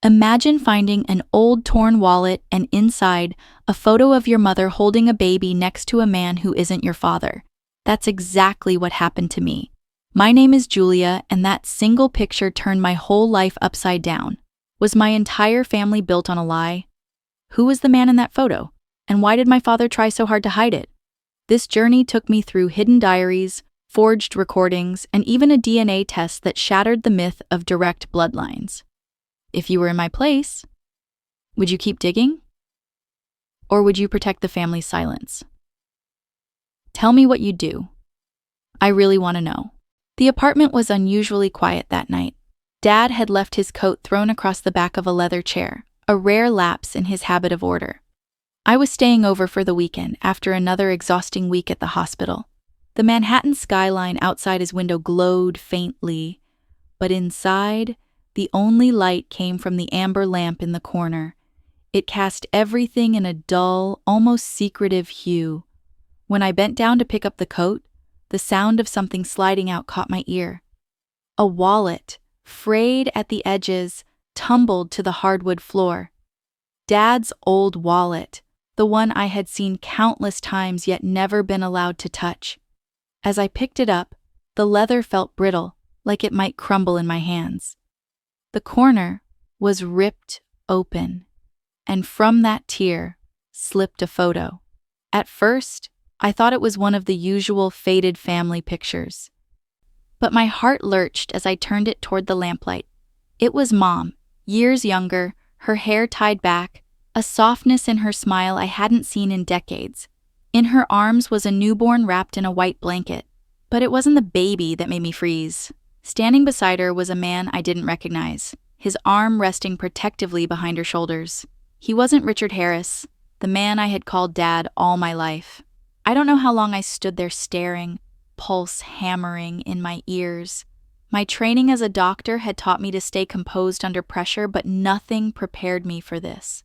Imagine finding an old torn wallet and inside a photo of your mother holding a baby next to a man who isn't your father. That's exactly what happened to me. My name is Julia, and that single picture turned my whole life upside down. Was my entire family built on a lie? Who was the man in that photo? And why did my father try so hard to hide it? This journey took me through hidden diaries, forged recordings, and even a DNA test that shattered the myth of direct bloodlines. If you were in my place, would you keep digging? Or would you protect the family's silence? Tell me what you'd do. I really want to know. The apartment was unusually quiet that night. Dad had left his coat thrown across the back of a leather chair, a rare lapse in his habit of order. I was staying over for the weekend after another exhausting week at the hospital. The Manhattan skyline outside his window glowed faintly, but inside, the only light came from the amber lamp in the corner. It cast everything in a dull, almost secretive hue. When I bent down to pick up the coat, the sound of something sliding out caught my ear. A wallet, frayed at the edges, tumbled to the hardwood floor. Dad's old wallet, the one I had seen countless times yet never been allowed to touch. As I picked it up, the leather felt brittle, like it might crumble in my hands. The corner was ripped open, and from that tear slipped a photo. At first, I thought it was one of the usual faded family pictures. But my heart lurched as I turned it toward the lamplight. It was Mom, years younger, her hair tied back, a softness in her smile I hadn't seen in decades. In her arms was a newborn wrapped in a white blanket. But it wasn't the baby that made me freeze. Standing beside her was a man I didn't recognize, his arm resting protectively behind her shoulders. He wasn't Richard Harris, the man I had called Dad all my life. I don't know how long I stood there staring, pulse hammering in my ears. My training as a doctor had taught me to stay composed under pressure, but nothing prepared me for this.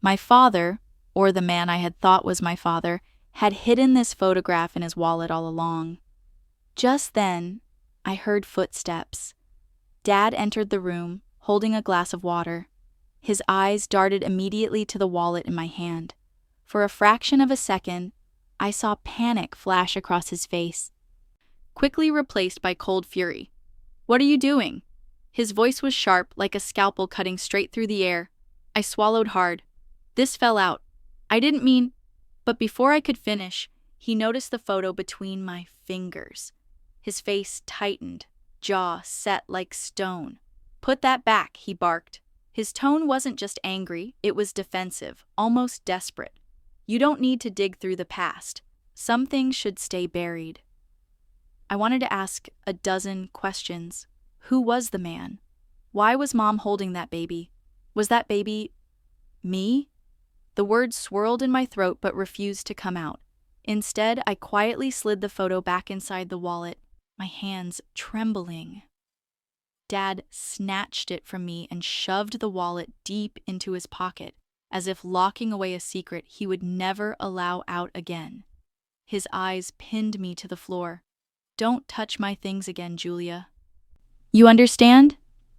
My father, or the man I had thought was my father, had hidden this photograph in his wallet all along. Just then, I heard footsteps. Dad entered the room, holding a glass of water. His eyes darted immediately to the wallet in my hand. For a fraction of a second, I saw panic flash across his face, quickly replaced by cold fury. "What are you doing?" His voice was sharp, like a scalpel cutting straight through the air. I swallowed hard. This fell out. I didn't mean... But before I could finish, he noticed the photo between my fingers. His face tightened, jaw set like stone. "Put that back," he barked. His tone wasn't just angry, it was defensive, almost desperate. "You don't need to dig through the past. Some things should stay buried." I wanted to ask a dozen questions. Who was the man? Why was Mom holding that baby? Was that baby... me? The words swirled in my throat but refused to come out. Instead, I quietly slid the photo back inside the wallet, my hands trembling. Dad snatched it from me and shoved the wallet deep into his pocket, as if locking away a secret he would never allow out again. His eyes pinned me to the floor. "Don't touch my things again, Julia." "You understand?"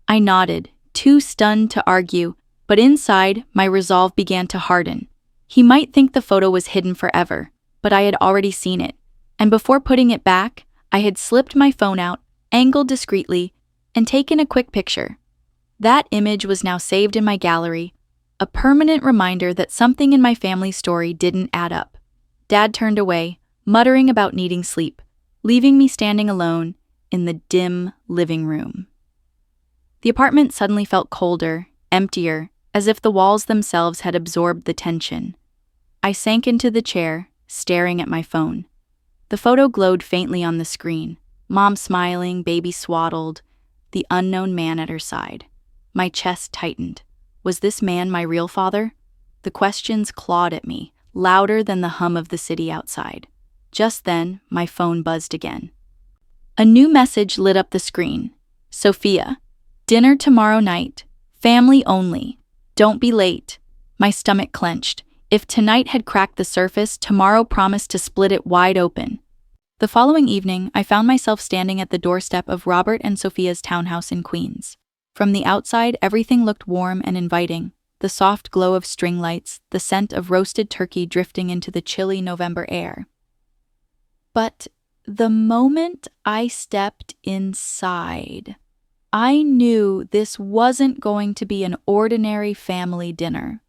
I nodded, too stunned to argue, but inside, my resolve began to harden. He might think the photo was hidden forever, but I had already seen it, and before putting it back, I had slipped my phone out, angled discreetly, and taken a quick picture. That image was now saved in my gallery, a permanent reminder that something in my family story didn't add up. Dad turned away, muttering about needing sleep, leaving me standing alone in the dim living room. The apartment suddenly felt colder, emptier, as if the walls themselves had absorbed the tension. I sank into the chair, staring at my phone. The photo glowed faintly on the screen. Mom smiling, baby swaddled, the unknown man at her side. My chest tightened. Was this man my real father? The questions clawed at me, louder than the hum of the city outside. Just then, my phone buzzed again. A new message lit up the screen. "Sophia, dinner tomorrow night. Family only. Don't be late." My stomach clenched. If tonight had cracked the surface, tomorrow promised to split it wide open. The following evening, I found myself standing at the doorstep of Robert and Sophia's townhouse in Queens. From the outside, everything looked warm and inviting. The soft glow of string lights, the scent of roasted turkey drifting into the chilly November air. But the moment I stepped inside, I knew this wasn't going to be an ordinary family dinner.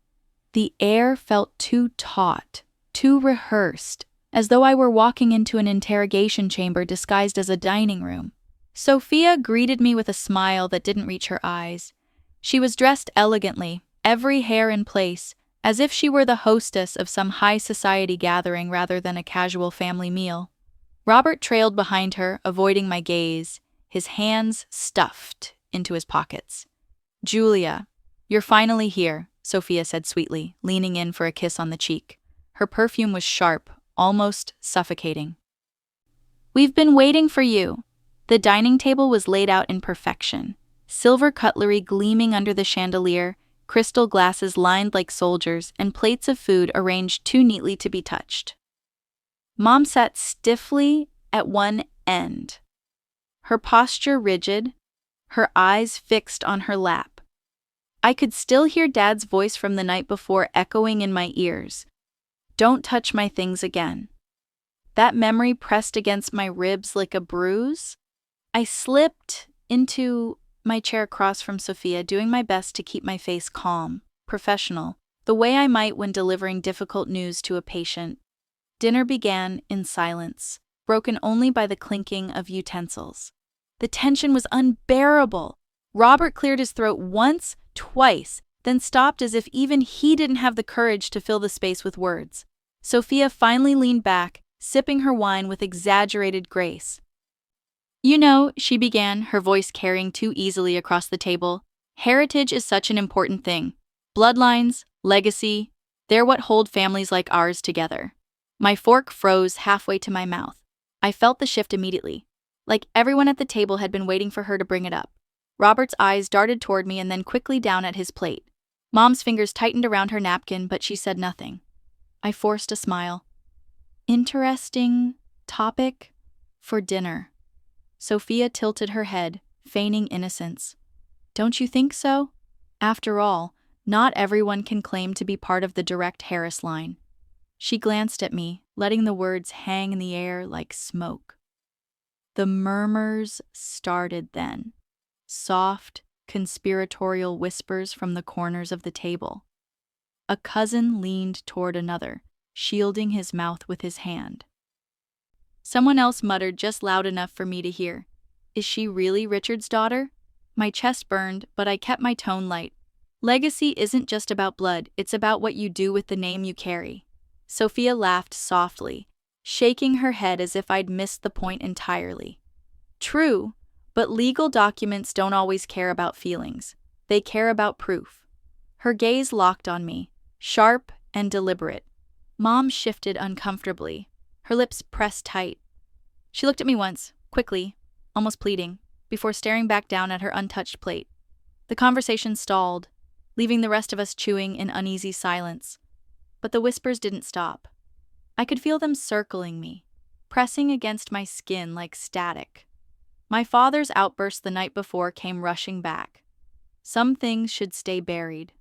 The air felt too taut, too rehearsed, as though I were walking into an interrogation chamber disguised as a dining room. Sophia greeted me with a smile that didn't reach her eyes. She was dressed elegantly, every hair in place, as if she were the hostess of some high society gathering rather than a casual family meal. Robert trailed behind her, avoiding my gaze, his hands stuffed into his pockets. "Julia, you're finally here," Sophia said sweetly, leaning in for a kiss on the cheek. Her perfume was sharp, almost suffocating. "We've been waiting for you." The dining table was laid out in perfection. Silver cutlery gleaming under the chandelier, crystal glasses lined like soldiers, and plates of food arranged too neatly to be touched. Mom sat stiffly at one end, her posture rigid, her eyes fixed on her lap. I could still hear Dad's voice from the night before echoing in my ears. "Don't touch my things again." That memory pressed against my ribs like a bruise. I slipped into my chair across from Sophia, doing my best to keep my face calm, professional, the way I might when delivering difficult news to a patient. Dinner began in silence, broken only by the clinking of utensils. The tension was unbearable. Robert cleared his throat once, twice, then stopped as if even he didn't have the courage to fill the space with words. Sophia finally leaned back, sipping her wine with exaggerated grace. "You know," she began, her voice carrying too easily across the table, "heritage is such an important thing. Bloodlines, legacy, they're what hold families like ours together." My fork froze halfway to my mouth. I felt the shift immediately, like everyone at the table had been waiting for her to bring it up. Robert's eyes darted toward me and then quickly down at his plate. Mom's fingers tightened around her napkin, but she said nothing. I forced a smile. "Interesting topic for dinner." Sophia tilted her head, feigning innocence. "Don't you think so? After all, not everyone can claim to be part of the direct Harris line." She glanced at me, letting the words hang in the air like smoke. The murmurs started then. Soft, conspiratorial whispers from the corners of the table. A cousin leaned toward another, shielding his mouth with his hand. Someone else muttered just loud enough for me to hear, "Is she really Richard's daughter?" My chest burned, but I kept my tone light. Legacy isn't just about blood, it's about what you do with the name you carry. Sophia laughed softly, shaking her head as if I'd missed the point entirely. "True, but legal documents don't always care about feelings. They care about proof." Her gaze locked on me, sharp and deliberate. Mom shifted uncomfortably, her lips pressed tight. She looked at me once, quickly, almost pleading, before staring back down at her untouched plate. The conversation stalled, leaving the rest of us chewing in uneasy silence. But the whispers didn't stop. I could feel them circling me, pressing against my skin like static. My father's outburst the night before came rushing back. Some things should stay buried.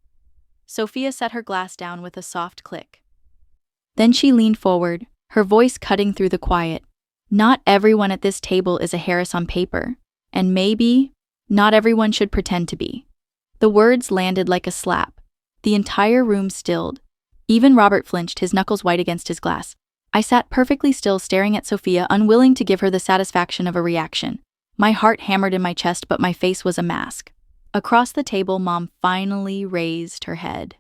Sophia set her glass down with a soft click. Then she leaned forward, her voice cutting through the quiet. "Not everyone at this table is a Harris on paper, and maybe not everyone should pretend to be." The words landed like a slap. The entire room stilled. Even Robert flinched, his knuckles white against his glass. I sat perfectly still, staring at Sophia, unwilling to give her the satisfaction of a reaction. My heart hammered in my chest, but my face was a mask. Across the table, Mom finally raised her head.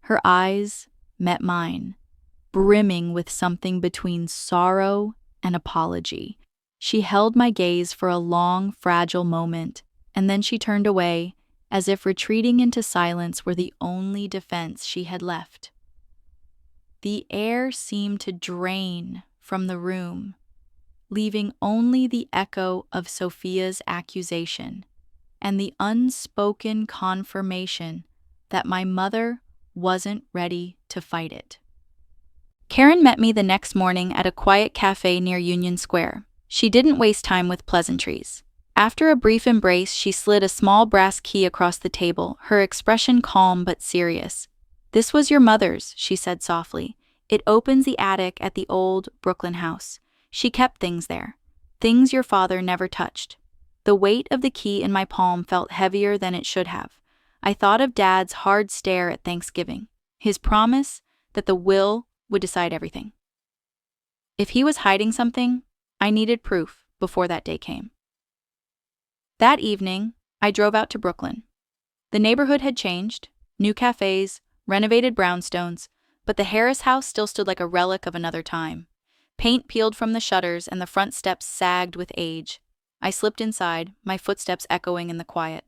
Her eyes met mine, brimming with something between sorrow and apology. She held my gaze for a long, fragile moment, and then she turned away, as if retreating into silence were the only defense she had left. The air seemed to drain from the room, leaving only the echo of Sophia's accusation and the unspoken confirmation that my mother wasn't ready to fight it. Karen met me the next morning at a quiet cafe near Union Square. She didn't waste time with pleasantries. After a brief embrace, she slid a small brass key across the table, her expression calm but serious. "This was your mother's," she said softly. "It opens the attic at the old Brooklyn house. She kept things there. Things your father never touched." The weight of the key in my palm felt heavier than it should have. I thought of Dad's hard stare at Thanksgiving, his promise that the will would decide everything. If he was hiding something, I needed proof before that day came. That evening, I drove out to Brooklyn. The neighborhood had changed, new cafes, renovated brownstones, but the Harris house still stood like a relic of another time. Paint peeled from the shutters and the front steps sagged with age. I slipped inside, my footsteps echoing in the quiet.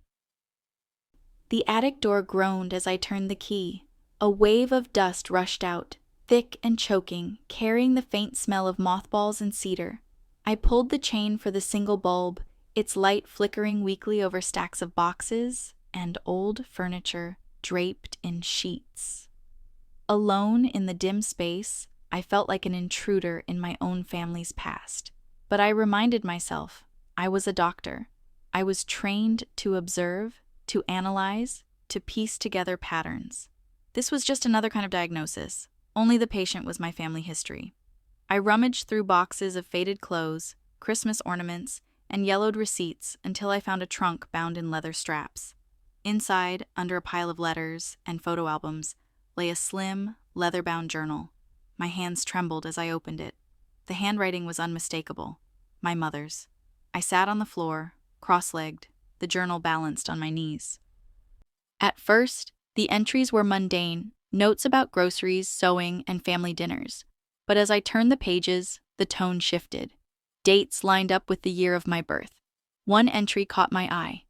The attic door groaned as I turned the key. A wave of dust rushed out, thick and choking, carrying the faint smell of mothballs and cedar. I pulled the chain for the single bulb, its light flickering weakly over stacks of boxes and old furniture draped in sheets. Alone in the dim space, I felt like an intruder in my own family's past. But I reminded myself, I was a doctor. I was trained to observe, to analyze, to piece together patterns. This was just another kind of diagnosis. Only the patient was my family history. I rummaged through boxes of faded clothes, Christmas ornaments, and yellowed receipts until I found a trunk bound in leather straps. Inside, under a pile of letters and photo albums, lay a slim, leather-bound journal. My hands trembled as I opened it. The handwriting was unmistakable. My mother's. I sat on the floor, cross-legged, the journal balanced on my knees. At first, the entries were mundane, notes about groceries, sewing, and family dinners. But as I turned the pages, the tone shifted. Dates lined up with the year of my birth. One entry caught my eye.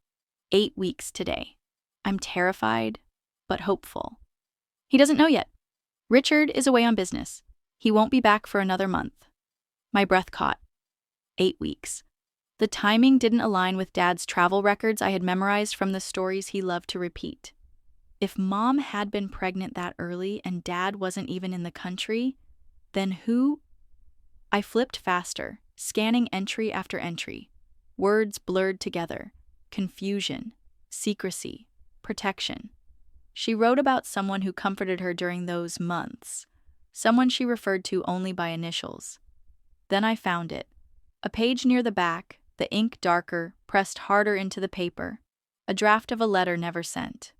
8 weeks today. I'm terrified, but hopeful. He doesn't know yet. Richard is away on business. He won't be back for another month. My breath caught. 8 weeks. The timing didn't align with Dad's travel records I had memorized from the stories he loved to repeat. If Mom had been pregnant that early and Dad wasn't even in the country, then who? I flipped faster, scanning entry after entry. Words blurred together. Confusion, secrecy, protection. She wrote about someone who comforted her during those months, someone she referred to only by initials. Then I found it. A page near the back, the ink darker, pressed harder into the paper. A draft of a letter never sent.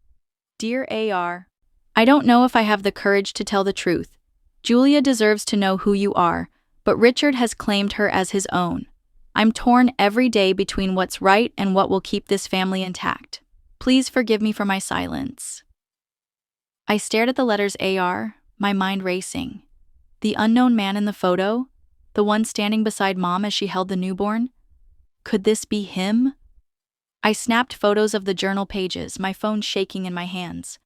Dear A.R., I don't know if I have the courage to tell the truth. Julia deserves to know who you are, but Richard has claimed her as his own. I'm torn every day between what's right and what will keep this family intact. Please forgive me for my silence. I stared at the letters A.R., my mind racing. The unknown man in the photo? The one standing beside Mom as she held the newborn? Could this be him? I snapped photos of the journal pages, my phone shaking in my hands.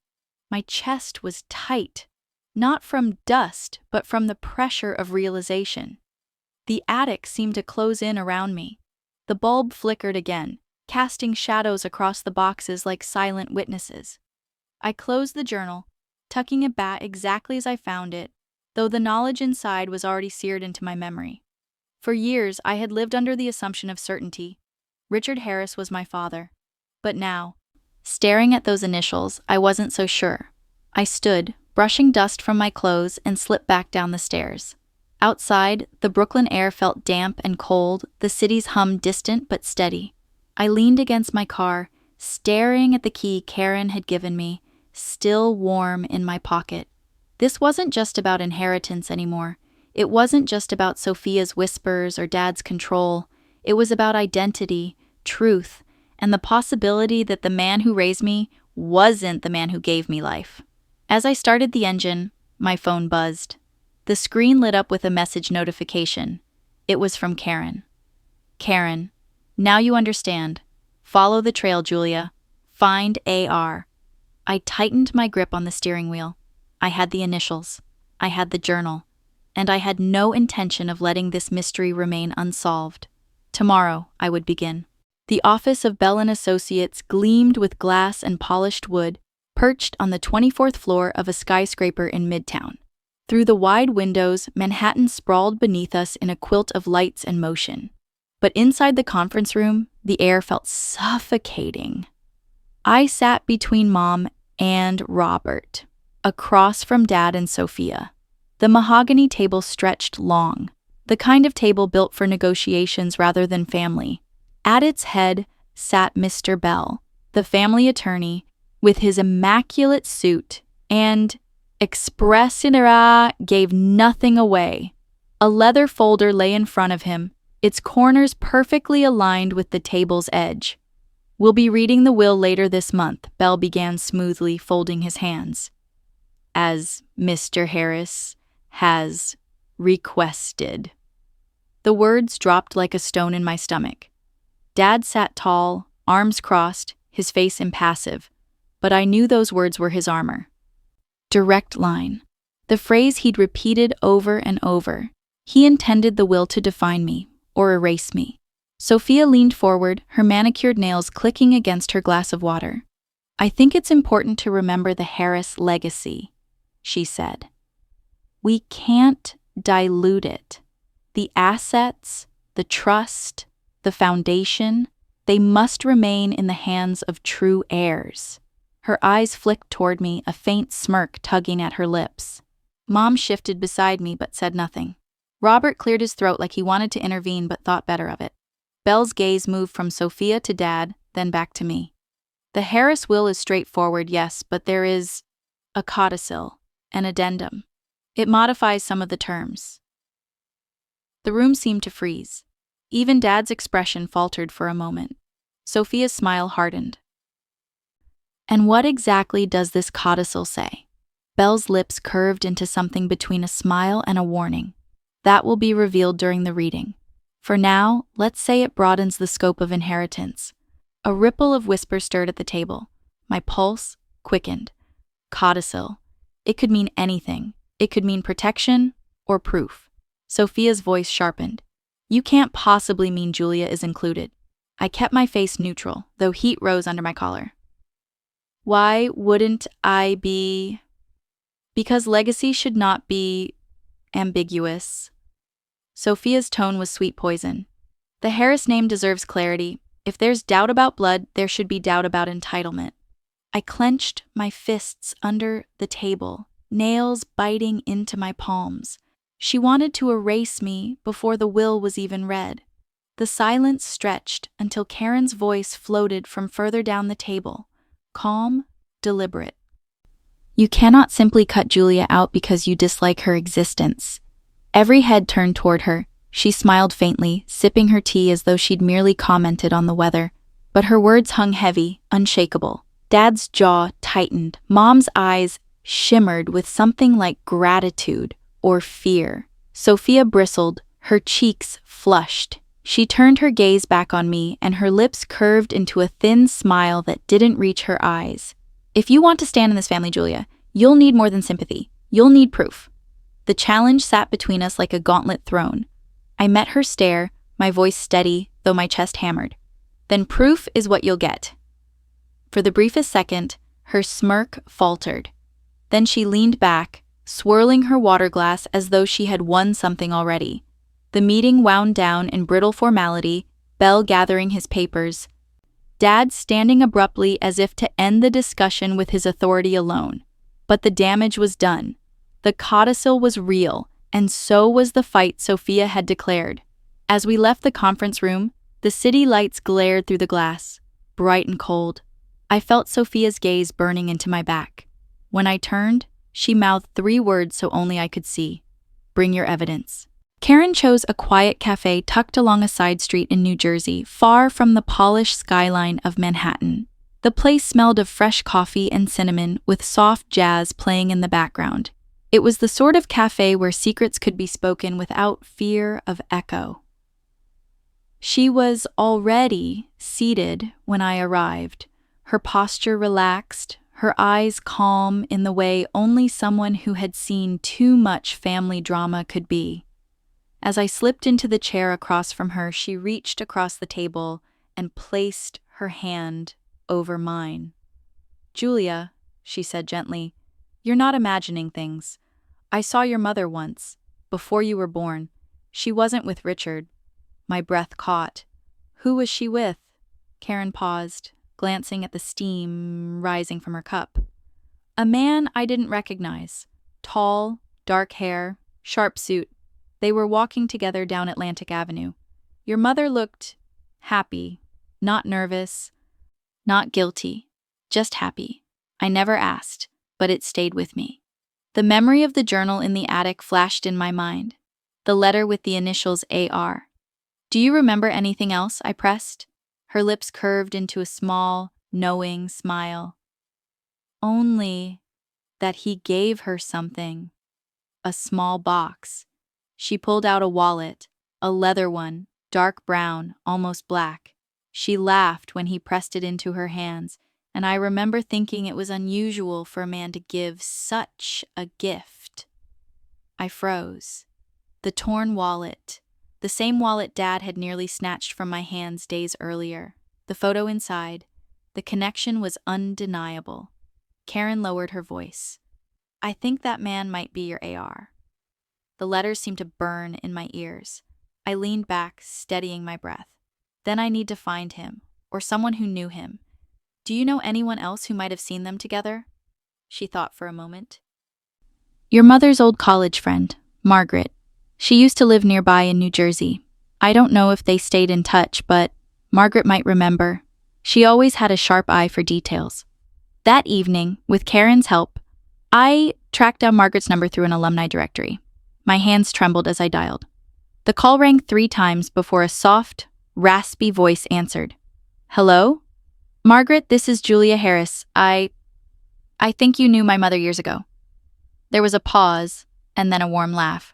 My chest was tight, not from dust, but from the pressure of realization. The attic seemed to close in around me. The bulb flickered again, casting shadows across the boxes like silent witnesses. I closed the journal, tucking it back exactly as I found it, though the knowledge inside was already seared into my memory. For years, I had lived under the assumption of certainty. Richard Harris was my father. But now, staring at those initials, I wasn't so sure. I stood, brushing dust from my clothes, and slipped back down the stairs. Outside, the Brooklyn air felt damp and cold, the city's hum distant but steady. I leaned against my car, staring at the key Karen had given me, still warm in my pocket. This wasn't just about inheritance anymore. It wasn't just about Sophia's whispers or Dad's control. It was about identity, truth, and the possibility that the man who raised me wasn't the man who gave me life. As I started the engine, my phone buzzed. The screen lit up with a message notification. It was from Karen. Karen, now you understand. Follow the trail, Julia. Find AR. I tightened my grip on the steering wheel. I had the initials. I had the journal. And I had no intention of letting this mystery remain unsolved. Tomorrow, I would begin. The office of Bell & Associates gleamed with glass and polished wood, perched on the 24th floor of a skyscraper in Midtown. Through the wide windows, Manhattan sprawled beneath us in a quilt of lights and motion. But inside the conference room, The air felt suffocating. I sat between Mom and Robert, across from Dad and Sophia. The mahogany table stretched long, the kind of table built for negotiations rather than family. At its head sat Mr. Bell, the family attorney, with his immaculate suit and expressione gave nothing away. A leather folder lay in front of him, its corners perfectly aligned with the table's edge. "We'll be reading the will later this month," Bell began smoothly, folding his hands. "As Mr. Harris has requested." The words dropped like a stone in my stomach. Dad sat tall, arms crossed, his face impassive, but I knew those words were his armor. Direct line. The phrase he'd repeated over and over. He intended the will to define me, or erase me. Sophia leaned forward, her manicured nails clicking against her glass of water. "I think it's important to remember the Harris legacy," she said. "We can't dilute it. The assets, the trust, the foundation, they must remain in the hands of true heirs." Her eyes flicked toward me, a faint smirk tugging at her lips. Mom shifted beside me but said nothing. Robert cleared his throat like he wanted to intervene but thought better of it. Belle's gaze moved from Sophia to Dad, then back to me. "The Harris will is straightforward, yes, but there is a codicil, an addendum. It modifies some of the terms." The room seemed to freeze. Even Dad's expression faltered for a moment. Sophia's smile hardened. "And what exactly does this codicil say?" Belle's lips curved into something between a smile and a warning. "That will be revealed during the reading. For now, let's say it broadens the scope of inheritance." A ripple of whisper stirred at the table. My pulse quickened. Codicil. It could mean anything. It could mean protection or proof. Sophia's voice sharpened. "You can't possibly mean Julia is included." I kept my face neutral, though heat rose under my collar. "Why wouldn't I be?" "Because legacy should not be ambiguous." Sophia's tone was sweet poison. "The Harris name deserves clarity. If there's doubt about blood, there should be doubt about entitlement." I clenched my fists under the table, nails biting into my palms. She wanted to erase me before the will was even read. The silence stretched until Karen's voice floated from further down the table, calm, deliberate. "You cannot simply cut Julia out because you dislike her existence." Every head turned toward her. She smiled faintly, sipping her tea as though she'd merely commented on the weather. But her words hung heavy, unshakable. Dad's jaw tightened. Mom's eyes shimmered with something like gratitude or fear. Sophia bristled, her cheeks flushed. She turned her gaze back on me, and her lips curved into a thin smile that didn't reach her eyes. "If you want to stand in this family, Julia, you'll need more than sympathy. You'll need proof." The challenge sat between us like a gauntlet thrown. I met her stare, my voice steady, though my chest hammered. "Then proof is what you'll get." For the briefest second, her smirk faltered. Then she leaned back, swirling her water glass as though she had won something already. The meeting wound down in brittle formality, Bell gathering his papers, Dad standing abruptly as if to end the discussion with his authority alone. But the damage was done. The codicil was real, and so was the fight Sophia had declared. As we left the conference room, the city lights glared through the glass, bright and cold. I felt Sophia's gaze burning into my back. When I turned, she mouthed 3 words so only I could see. "Bring your evidence." Karen chose a quiet cafe tucked along a side street in New Jersey, far from the polished skyline of Manhattan. The place smelled of fresh coffee and cinnamon, with soft jazz playing in the background. It was the sort of cafe where secrets could be spoken without fear of echo. She was already seated when I arrived, her posture relaxed, her eyes calm in the way only someone who had seen too much family drama could be. As I slipped into the chair across from her, she reached across the table and placed her hand over mine. "Julia," she said gently, "you're not imagining things. I saw your mother once, before you were born. She wasn't with Richard." My breath caught. Who was she with? Karen paused, glancing at the steam rising from her cup. A man I didn't recognize. Tall, dark hair, sharp suit. They were walking together down Atlantic Avenue. Your mother looked happy, not nervous, not guilty, just happy. I never asked, but it stayed with me. The memory of the journal in the attic flashed in my mind. The letter with the initials AR. Do you remember anything else? I pressed. Her lips curved into a small, knowing smile. Only that he gave her something. A small box. She pulled out a wallet, a leather one, dark brown, almost black. She laughed when he pressed it into her hands, and I remember thinking it was unusual for a man to give such a gift. I froze. The torn wallet. The same wallet Dad had nearly snatched from my hands days earlier. The photo inside. The connection was undeniable. Karen lowered her voice. I think that man might be your AR. The letters seemed to burn in my ears. I leaned back, steadying my breath. Then I need to find him, or someone who knew him. Do you know anyone else who might have seen them together? She thought for a moment. Your mother's old college friend, Margaret. She used to live nearby in New Jersey. I don't know if they stayed in touch, but Margaret might remember. She always had a sharp eye for details. That evening, with Karen's help, I tracked down Margaret's number through an alumni directory. My hands trembled as I dialed. The call rang 3 times before a soft, raspy voice answered. Hello? Margaret, this is Julia Harris. I think you knew my mother years ago. There was a pause, and then a warm laugh.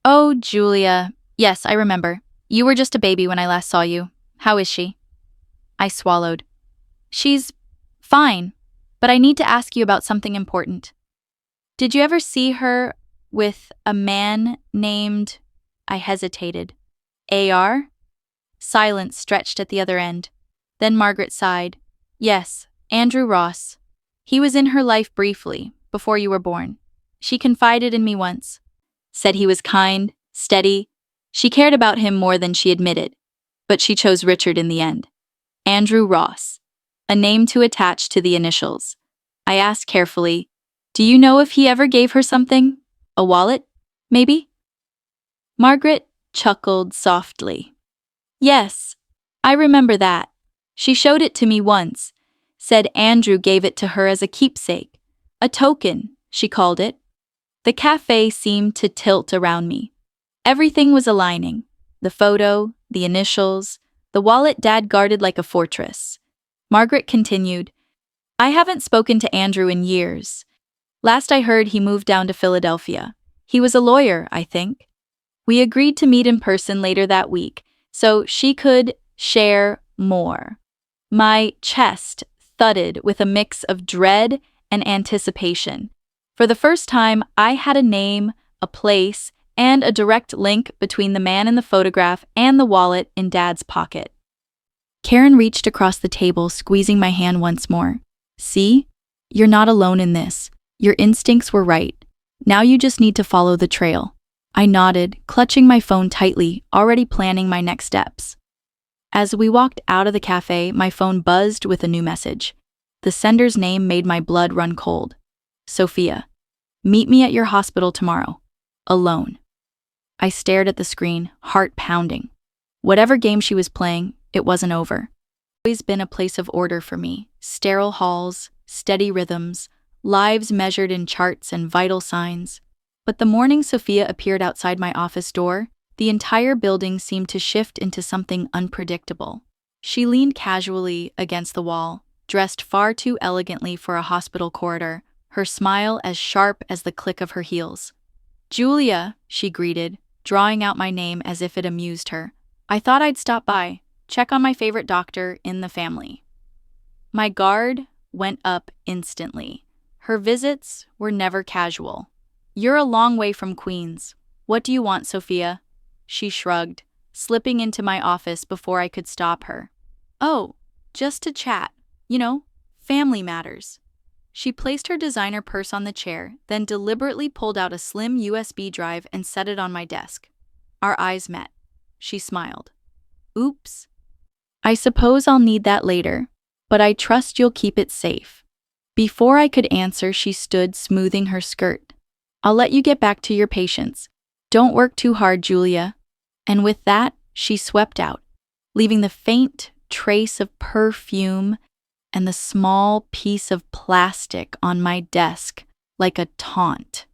Oh, Julia. Yes, I remember. You were just a baby when I last saw you. How is she? I swallowed. She's fine, but I need to ask you about something important. Did you ever see her with a man named... I hesitated. AR? Silence stretched at the other end. Then Margaret sighed. Yes, Andrew Ross. He was in her life briefly, before you were born. She confided in me once. Said he was kind, steady. She cared about him more than she admitted. But she chose Richard in the end. Andrew Ross. A name to attach to the initials. I asked carefully, do you know if he ever gave her something? A wallet, maybe? Margaret chuckled softly. Yes, I remember that. She showed it to me once. Said Andrew gave it to her as a keepsake. A token, she called it. The cafe seemed to tilt around me. Everything was aligning. The photo, the initials, the wallet Dad guarded like a fortress. Margaret continued, I haven't spoken to Andrew in years. Last I heard he moved down to Philadelphia. He was a lawyer, I think. We agreed to meet in person later that week, so she could share more. My chest thudded with a mix of dread and anticipation. For the first time, I had a name, a place, and a direct link between the man in the photograph and the wallet in Dad's pocket. Karen reached across the table, squeezing my hand once more. See? You're not alone in this. Your instincts were right. Now you just need to follow the trail. I nodded, clutching my phone tightly, already planning my next steps. As we walked out of the cafe, my phone buzzed with a new message. The sender's name made my blood run cold. Sophia. Meet me at your hospital tomorrow. Alone. I stared at the screen, heart pounding. Whatever game she was playing, it wasn't over. It's always been a place of order for me. Sterile halls, steady rhythms, lives measured in charts and vital signs. But the morning Sophia appeared outside my office door, the entire building seemed to shift into something unpredictable. She leaned casually against the wall, dressed far too elegantly for a hospital corridor, her smile as sharp as the click of her heels. Julia, she greeted, drawing out my name as if it amused her. I thought I'd stop by, check on my favorite doctor in the family. My guard went up instantly. Her visits were never casual. You're a long way from Queens. What do you want, Sophia? She shrugged, slipping into my office before I could stop her. Oh, just to chat. You know, family matters. She placed her designer purse on the chair, then deliberately pulled out a slim USB drive and set it on my desk. Our eyes met. She smiled. Oops. I suppose I'll need that later, but I trust you'll keep it safe. Before I could answer, she stood, smoothing her skirt. I'll let you get back to your patients. Don't work too hard, Julia. And with that, she swept out, leaving the faint trace of perfume and the small piece of plastic on my desk like a taunt.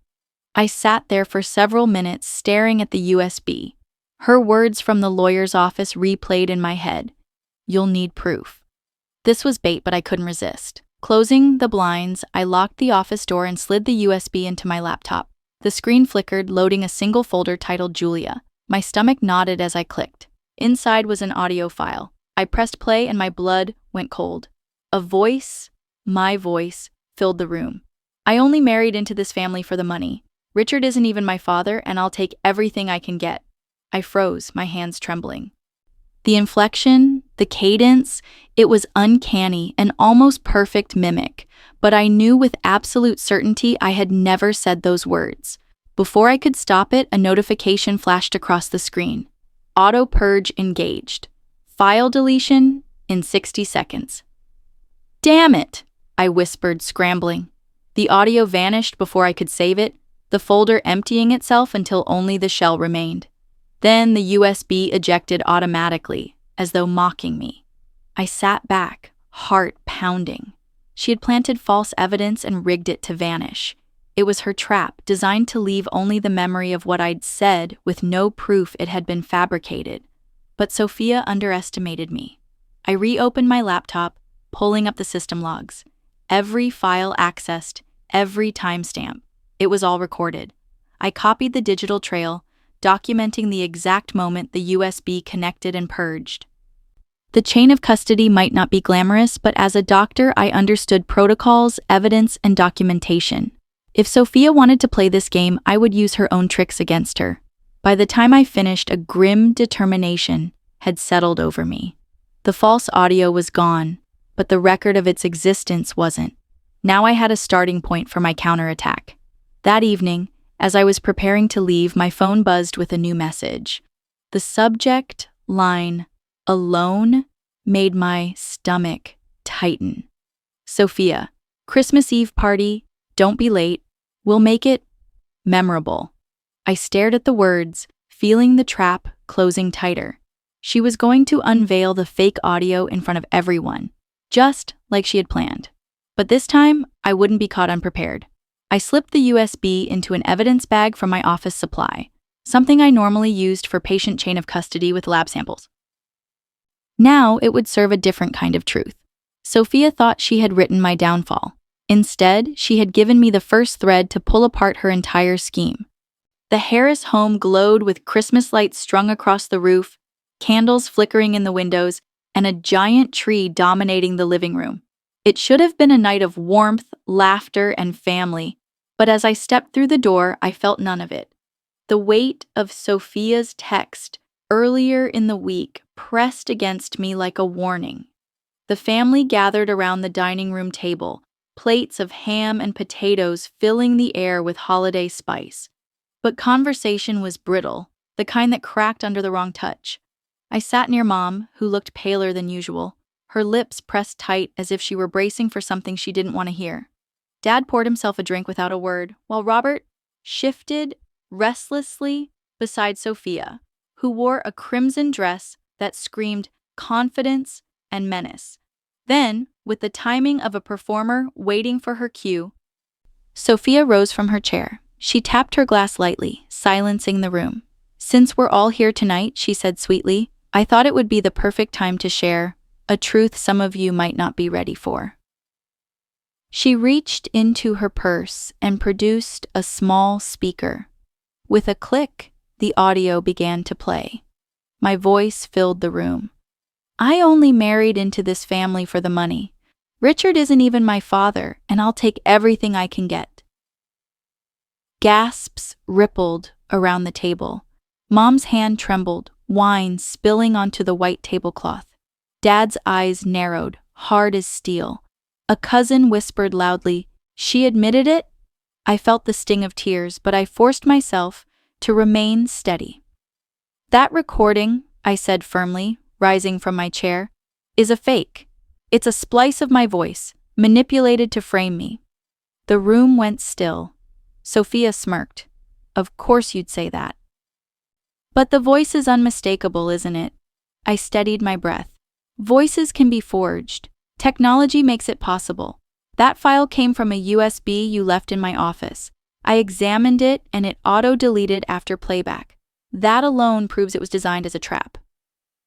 I sat there for several minutes staring at the USB. Her words from the lawyer's office replayed in my head. You'll need proof. This was bait, but I couldn't resist. Closing the blinds, I locked the office door and slid the USB into my laptop. The screen flickered, loading a single folder titled Julia. My stomach nodded as I clicked. Inside was an audio file. I pressed play and my blood went cold. A voice, my voice, filled the room. I only married into this family for the money. Richard isn't even my father, and I'll take everything I can get. I froze, my hands trembling. The inflection, the cadence, it was uncanny, an almost perfect mimic, but I knew with absolute certainty I had never said those words. Before I could stop it, a notification flashed across the screen. Auto purge engaged. File deletion in 60 seconds. Damn it, I whispered, scrambling. The audio vanished before I could save it, the folder emptying itself until only the shell remained. Then the USB ejected automatically, as though mocking me. I sat back, heart pounding. She had planted false evidence and rigged it to vanish. It was her trap, designed to leave only the memory of what I'd said with no proof it had been fabricated. But Sophia underestimated me. I reopened my laptop, pulling up the system logs. Every file accessed, every timestamp. It was all recorded. I copied the digital trail, documenting the exact moment the USB connected and purged. The chain of custody might not be glamorous, but as a doctor, I understood protocols, evidence, and documentation. If Sophia wanted to play this game, I would use her own tricks against her. By the time I finished, a grim determination had settled over me. The false audio was gone, but the record of its existence wasn't. Now I had a starting point for my counterattack. That evening, as I was preparing to leave, my phone buzzed with a new message. The subject line, alone, made my stomach tighten. Sophia, Christmas Eve party, don't be late, we'll make it memorable. I stared at the words, feeling the trap closing tighter. She was going to unveil the fake audio in front of everyone, just like she had planned. But this time, I wouldn't be caught unprepared. I slipped the USB into an evidence bag from my office supply, something I normally used for patient chain of custody with lab samples. Now it would serve a different kind of truth. Sophia thought she had written my downfall. Instead, she had given me the first thread to pull apart her entire scheme. The Harris home glowed with Christmas lights strung across the roof, candles flickering in the windows, and a giant tree dominating the living room. It should have been a night of warmth, laughter, and family, but as I stepped through the door, I felt none of it. The weight of Sophia's text earlier in the week pressed against me like a warning. The family gathered around the dining room table, plates of ham and potatoes filling the air with holiday spice. But conversation was brittle, the kind that cracked under the wrong touch. I sat near Mom, who looked paler than usual, her lips pressed tight as if she were bracing for something she didn't want to hear. Dad poured himself a drink without a word, while Robert shifted restlessly beside Sophia, who wore a crimson dress that screamed confidence and menace. Then, with the timing of a performer waiting for her cue, Sophia rose from her chair. She tapped her glass lightly, silencing the room. "Since we're all here tonight," she said sweetly, "I thought it would be the perfect time to share a truth some of you might not be ready for." She reached into her purse and produced a small speaker. With a click, the audio began to play. My voice filled the room. "I only married into this family for the money. Richard isn't even my father, and I'll take everything I can get." Gasps rippled around the table. Mom's hand trembled, wine spilling onto the white tablecloth. Dad's eyes narrowed, hard as steel. A cousin whispered loudly, "She admitted it?" I felt the sting of tears, but I forced myself to remain steady. "That recording," I said firmly, rising from my chair, is a fake. It's a splice of my voice, manipulated to frame me. The room went still. Sophia smirked. Of course you'd say that. But the voice is unmistakable, isn't it? I steadied my breath. Voices can be forged. Technology makes it possible. That file came from a USB you left in my office. I examined it and it auto-deleted after playback. That alone proves it was designed as a trap.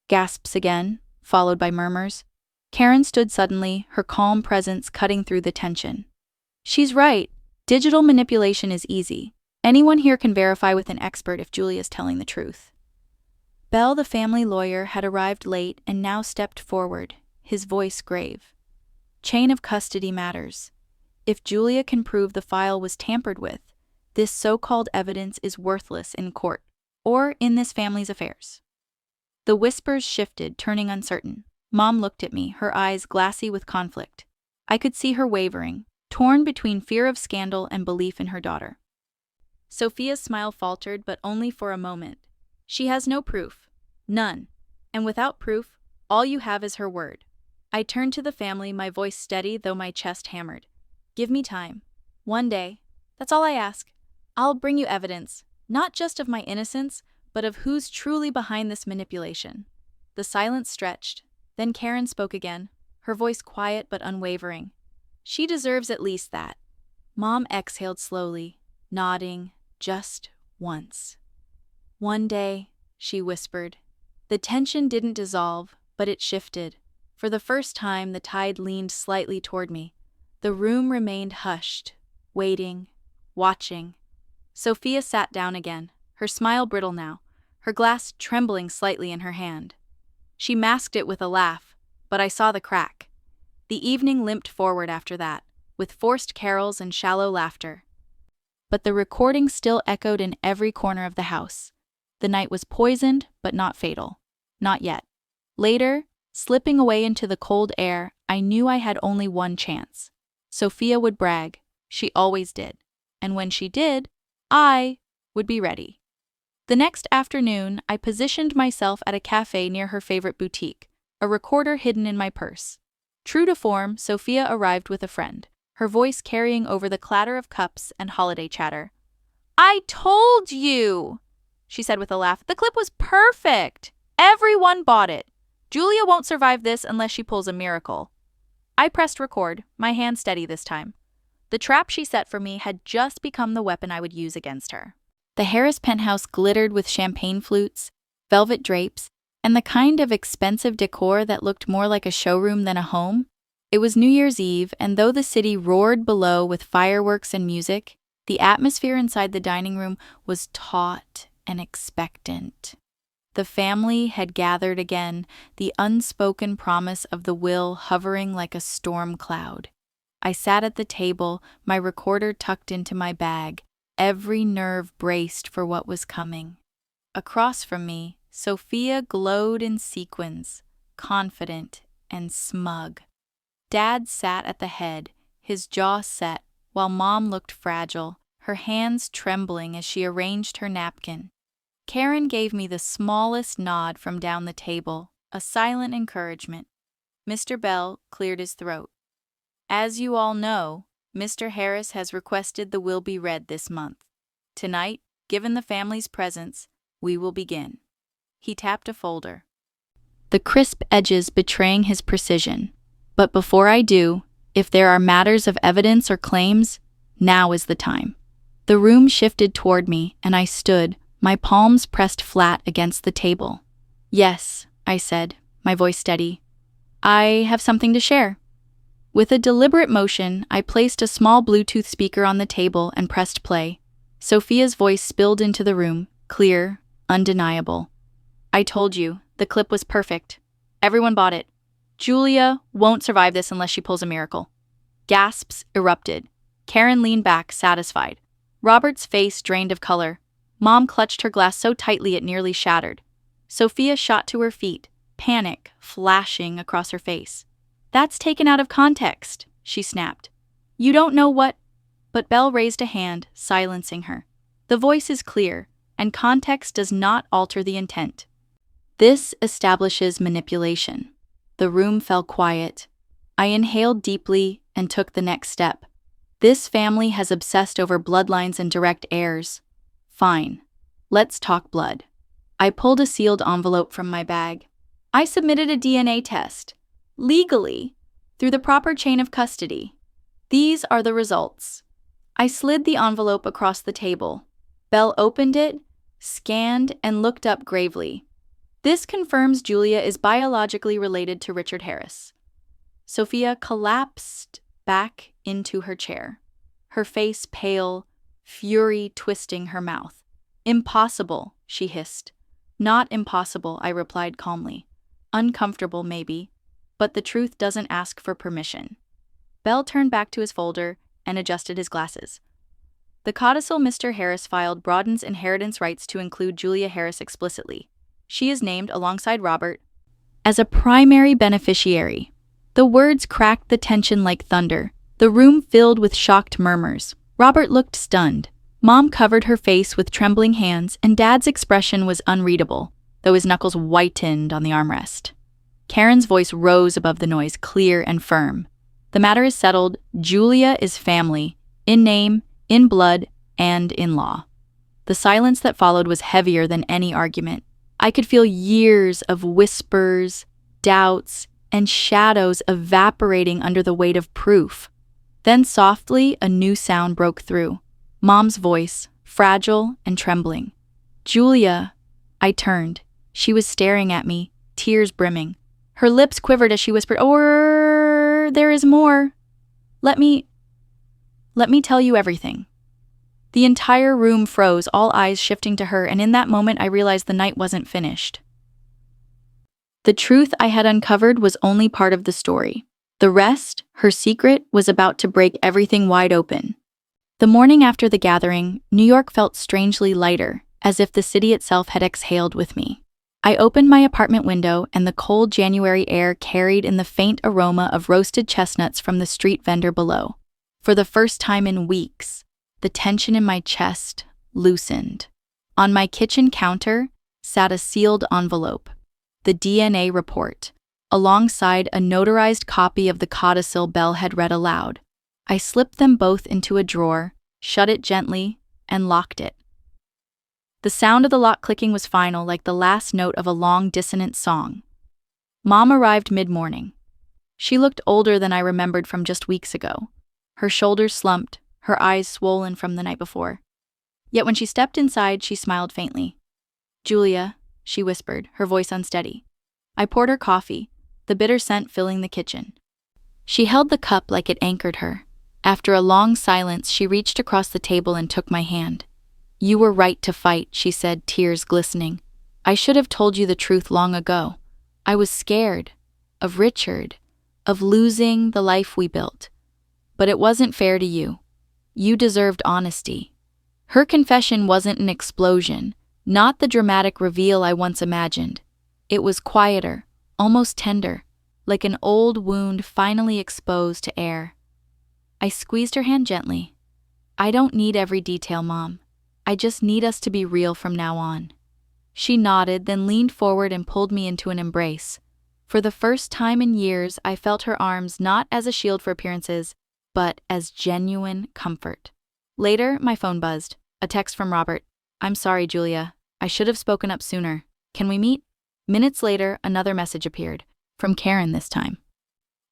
Gasps again, followed by murmurs. Karen stood suddenly, her calm presence cutting through the tension. She's right. Digital manipulation is easy. Anyone here can verify with an expert if Julia's telling the truth. Bell, the family lawyer, had arrived late and now stepped forward, his voice grave. Chain of custody matters. If Julia can prove the file was tampered with, this so-called evidence is worthless in court, or in this family's affairs. The whispers shifted, turning uncertain. Mom looked at me, her eyes glassy with conflict. I could see her wavering, torn between fear of scandal and belief in her daughter. Sophia's smile faltered, but only for a moment. She has no proof. None. And without proof, all you have is her word. I turned to the family, my voice steady though my chest hammered. Give me time. One day. That's all I ask. I'll bring you evidence, not just of my innocence, but of who's truly behind this manipulation. The silence stretched. Then Karen spoke again, her voice quiet but unwavering. She deserves at least that. Mom exhaled slowly, nodding, just once. One day, she whispered. The tension didn't dissolve, but it shifted. For the first time, the tide leaned slightly toward me. The room remained hushed, waiting, watching. Sophia sat down again, her smile brittle now, her glass trembling slightly in her hand. She masked it with a laugh, but I saw the crack. The evening limped forward after that, with forced carols and shallow laughter. But the recording still echoed in every corner of the house. The night was poisoned, but not fatal. Not yet. Later, slipping away into the cold air, I knew I had only one chance. Sophia would brag. She always did. And when she did, I would be ready. The next afternoon, I positioned myself at a cafe near her favorite boutique, a recorder hidden in my purse. True to form, Sophia arrived with a friend, her voice carrying over the clatter of cups and holiday chatter. I told you, she said with a laugh. The clip was perfect. Everyone bought it. Julia won't survive this unless she pulls a miracle. I pressed record, my hand steady this time. The trap she set for me had just become the weapon I would use against her. The Harris penthouse glittered with champagne flutes, velvet drapes, and the kind of expensive decor that looked more like a showroom than a home. It was New Year's Eve, and though the city roared below with fireworks and music, the atmosphere inside the dining room was taut and expectant. The family had gathered again, the unspoken promise of the will hovering like a storm cloud. I sat at the table, my recorder tucked into my bag, every nerve braced for what was coming. Across from me, Sophia glowed in sequins, confident and smug. Dad sat at the head, his jaw set, while Mom looked fragile, her hands trembling as she arranged her napkin. Karen gave me the smallest nod from down the table, a silent encouragement. Mr. Bell cleared his throat. As you all know, Mr. Harris has requested the will be read this month. Tonight, given the family's presence, we will begin. He tapped a folder, the crisp edges betraying his precision. But before I do, if there are matters of evidence or claims, now is the time. The room shifted toward me, and I stood, my palms pressed flat against the table. Yes, I said, my voice steady. I have something to share. With a deliberate motion, I placed a small Bluetooth speaker on the table and pressed play. Sophia's voice spilled into the room, clear, undeniable. I told you, the clip was perfect. Everyone bought it. Julia won't survive this unless she pulls a miracle. Gasps erupted. Karen leaned back, satisfied. Robert's face drained of color. Mom clutched her glass so tightly it nearly shattered. Sophia shot to her feet, panic flashing across her face. That's taken out of context, she snapped. You don't know what... But Belle raised a hand, silencing her. The voice is clear, and context does not alter the intent. This establishes manipulation. The room fell quiet. I inhaled deeply and took the next step. This family has obsessed over bloodlines and direct heirs. Fine. Let's talk blood. I pulled a sealed envelope from my bag. I submitted a DNA test. Legally. Through the proper chain of custody. These are the results. I slid the envelope across the table. Belle opened it, scanned, and looked up gravely. This confirms Julia is biologically related to Richard Harris. Sophia collapsed back into her chair, her face pale, fury twisting her mouth. Impossible, she hissed. Not impossible, I replied calmly. Uncomfortable, maybe, but the truth doesn't ask for permission. Bell turned back to his folder and adjusted his glasses. The codicil Mr. Harris filed broadens inheritance rights to include Julia Harris explicitly. She is named, alongside Robert, as a primary beneficiary. The words cracked the tension like thunder. The room filled with shocked murmurs. Robert looked stunned. Mom covered her face with trembling hands, and Dad's expression was unreadable, though his knuckles whitened on the armrest. Karen's voice rose above the noise, clear and firm. The matter is settled. Julia is family, in name, in blood, and in law. The silence that followed was heavier than any argument. I could feel years of whispers, doubts, and shadows evaporating under the weight of proof. Then softly, a new sound broke through. Mom's voice, fragile and trembling. Julia. I turned. She was staring at me, tears brimming. Her lips quivered as she whispered, there is more. Let me tell you everything. The entire room froze, all eyes shifting to her, and in that moment I realized the night wasn't finished. The truth I had uncovered was only part of the story. The rest, her secret, was about to break everything wide open. The morning after the gathering, New York felt strangely lighter, as if the city itself had exhaled with me. I opened my apartment window, and the cold January air carried in the faint aroma of roasted chestnuts from the street vendor below. For the first time in weeks, the tension in my chest loosened. On my kitchen counter sat a sealed envelope, the DNA report, alongside a notarized copy of the codicil Bell had read aloud. I slipped them both into a drawer, shut it gently, and locked it. The sound of the lock clicking was final, like the last note of a long, dissonant song. Mom arrived mid-morning. She looked older than I remembered from just weeks ago. Her shoulders slumped, her eyes swollen from the night before. Yet when she stepped inside, she smiled faintly. Julia, she whispered, her voice unsteady. I poured her coffee, the bitter scent filling the kitchen. She held the cup like it anchored her. After a long silence, she reached across the table and took my hand. You were right to fight, she said, tears glistening. I should have told you the truth long ago. I was scared. Of Richard. Of losing the life we built. But it wasn't fair to you. You deserved honesty. Her confession wasn't an explosion, not the dramatic reveal I once imagined. It was quieter, almost tender, like an old wound finally exposed to air. I squeezed her hand gently. I don't need every detail, Mom. I just need us to be real from now on. She nodded, then leaned forward and pulled me into an embrace. For the first time in years, I felt her arms not as a shield for appearances, but as genuine comfort. Later, my phone buzzed. A text from Robert. I'm sorry, Julia. I should have spoken up sooner. Can we meet? Minutes later, another message appeared. From Karen this time.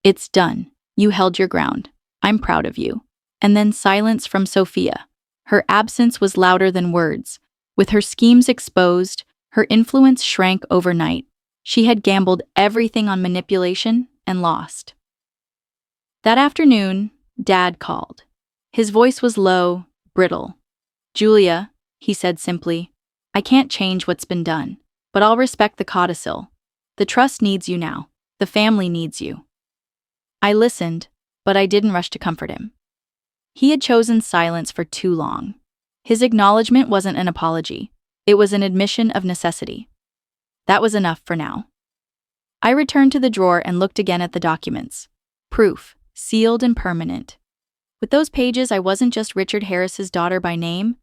It's done. You held your ground. I'm proud of you. And then silence from Sophia. Her absence was louder than words. With her schemes exposed, her influence shrank overnight. She had gambled everything on manipulation and lost. That afternoon, Dad called. His voice was low, brittle. Julia, he said simply, I can't change what's been done, but I'll respect the codicil. The trust needs you now. The family needs you. I listened, but I didn't rush to comfort him. He had chosen silence for too long. His acknowledgement wasn't an apology. It was an admission of necessity. That was enough for now. I returned to the drawer and looked again at the documents. Proof, sealed and permanent. With those pages, I wasn't just Richard Harris's daughter by name.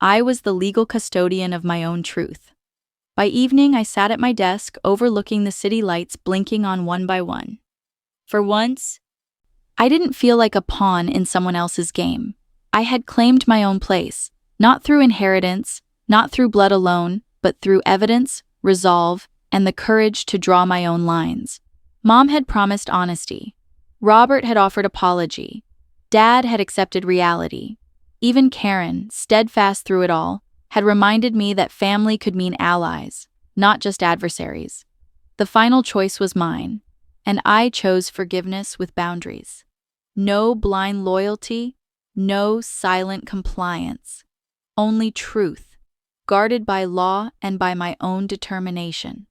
I was the legal custodian of my own truth. By evening, I sat at my desk, overlooking the city lights blinking on one by one. For once, I didn't feel like a pawn in someone else's game. I had claimed my own place, not through inheritance, not through blood alone, but through evidence, resolve, and the courage to draw my own lines. Mom had promised honesty. Robert had offered apology. Dad had accepted reality. Even Karen, steadfast through it all, had reminded me that family could mean allies, not just adversaries. The final choice was mine, and I chose forgiveness with boundaries. No blind loyalty, no silent compliance. Only truth, guarded by law and by my own determination.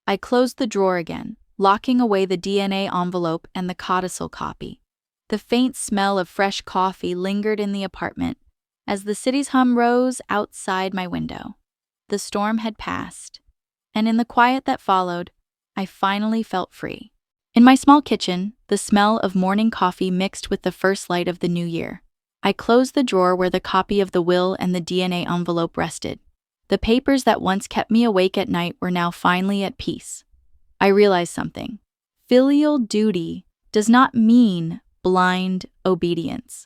I closed the drawer again, locking away the DNA envelope and the codicil copy. The faint smell of fresh coffee lingered in the apartment as the city's hum rose outside my window. The storm had passed, and in the quiet that followed, I finally felt free. In my small kitchen, the smell of morning coffee mixed with the first light of the new year. I closed the drawer where the copy of the will and the DNA envelope rested. The papers that once kept me awake at night were now finally at peace. I realized something. Filial duty does not mean blind obedience.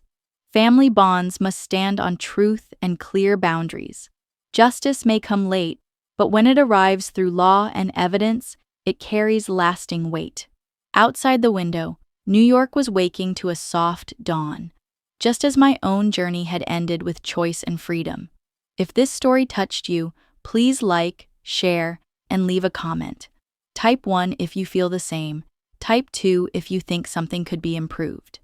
Family bonds must stand on truth and clear boundaries. Justice may come late, but when it arrives through law and evidence, it carries lasting weight. Outside the window, New York was waking to a soft dawn, just as my own journey had ended with choice and freedom. If this story touched you, please like, share, and leave a comment. Type 1 if you feel the same. Type 2 if you think something could be improved.